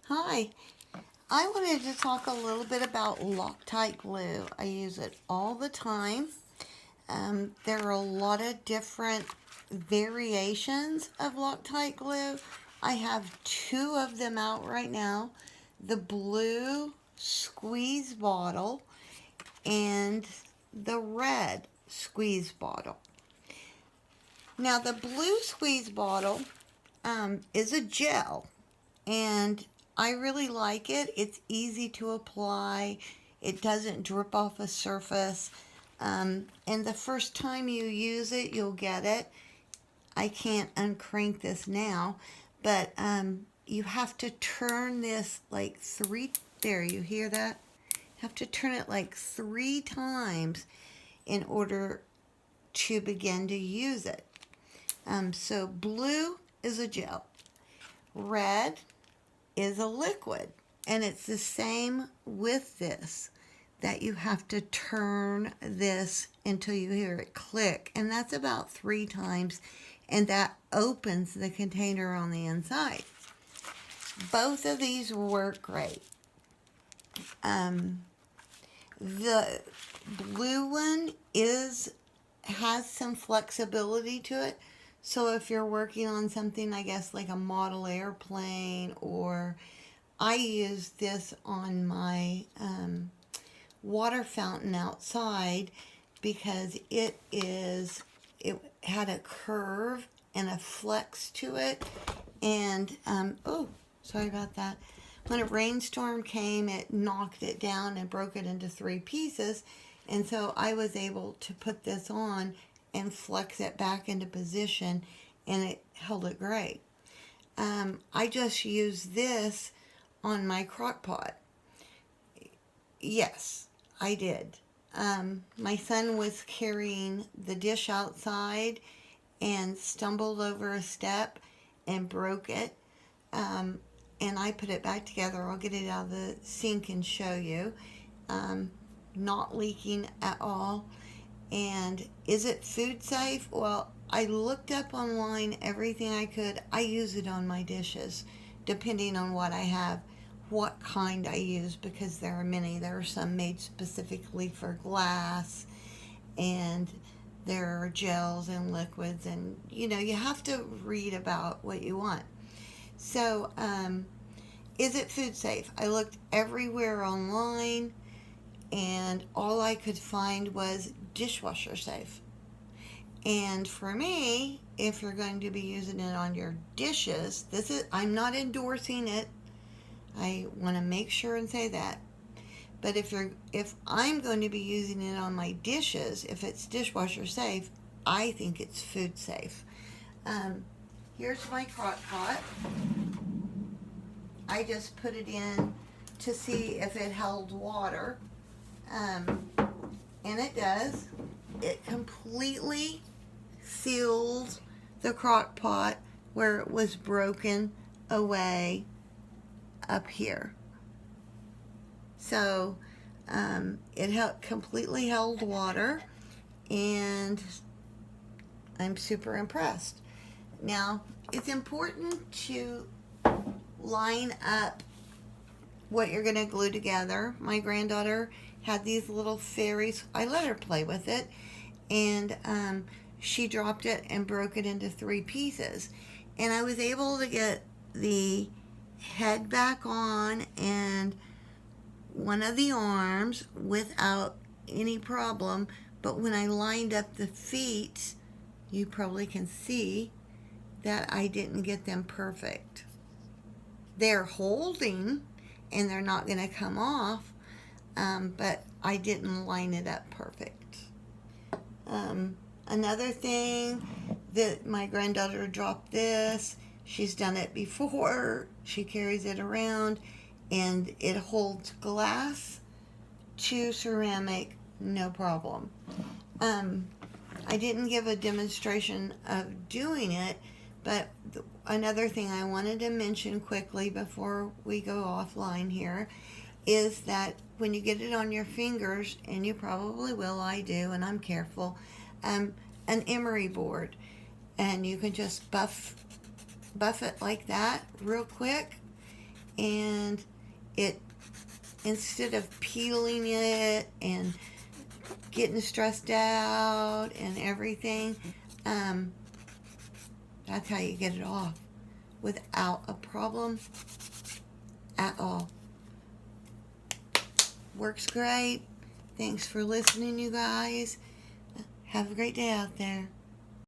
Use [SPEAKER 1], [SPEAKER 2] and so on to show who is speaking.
[SPEAKER 1] Hi, I wanted to talk a little bit about Loctite glue. I use it all the time. There are a lot of different variations of Loctite glue. I have two of them out right now. The blue squeeze bottle and the red squeeze bottle. Now the blue squeeze bottle is a gel, and I really like it. It's easy to apply. It doesn't drip off a surface. And the first time you use it, you'll get it. I can't uncrank this now, but you have to turn this like there, you hear that? You have to turn it like 3 times in order to begin to use it. So blue is a gel. Red is a liquid, and it's the same with this, that you have to turn this until you hear it click, and that's about 3 times, and that opens the container on the inside. Both of these work great. The blue one has some flexibility to it. So if you're working on something, I guess like a model airplane, or I use this on my water fountain outside because it had a curve and a flex to it. And, oh, sorry about that. When a rainstorm came, it knocked it down and broke it into 3 pieces. And so I was able to put this on and flex it back into position, and it held it great. I just used this on my crock pot. Yes, I did. My son was carrying the dish outside and stumbled over a step and broke it. And I put it back together. I'll get it out of the sink and show you. Not leaking at all. And is it food safe? Well, I looked up online everything I could. I use it on my dishes, depending on what I have, what kind I use, because there are many. There are some made specifically for glass, and there are gels and liquids, and you have to read about what you want. So, is it food safe? I looked everywhere online, and all I could find was dishwasher safe. And for me, if you're going to be using it on your dishes, I'm not endorsing it. I want to make sure and say that. But if I'm going to be using it on my dishes, if it's dishwasher safe, I think it's food safe. Here's my crock pot. I just put it in to see if it held water. And it does. It completely seals the crock pot where it was broken away up here. So it completely held water, and I'm super impressed. Now, it's important to line up what you're going to glue together. My granddaughter had these little fairies. I let her play with it, and she dropped it and broke it into 3 pieces. And I was able to get the head back on and one of the arms without any problem. But when I lined up the feet, you probably can see that I didn't get them perfect. They're holding, and they're not going to come off, but I didn't line it up perfect. Another thing that my granddaughter dropped this. She's done it before. She carries it around, and it holds glass to ceramic, no problem. I didn't give a demonstration of doing it, but another thing I wanted to mention quickly before we go offline here is that when you get it on your fingers, and you probably will, I do, and I'm careful, an emery board, and you can just buff it like that real quick, and it, instead of peeling it and getting stressed out and everything, that's how you get it off without a problem at all. Works great. Thanks for listening, you guys. Have a great day out there.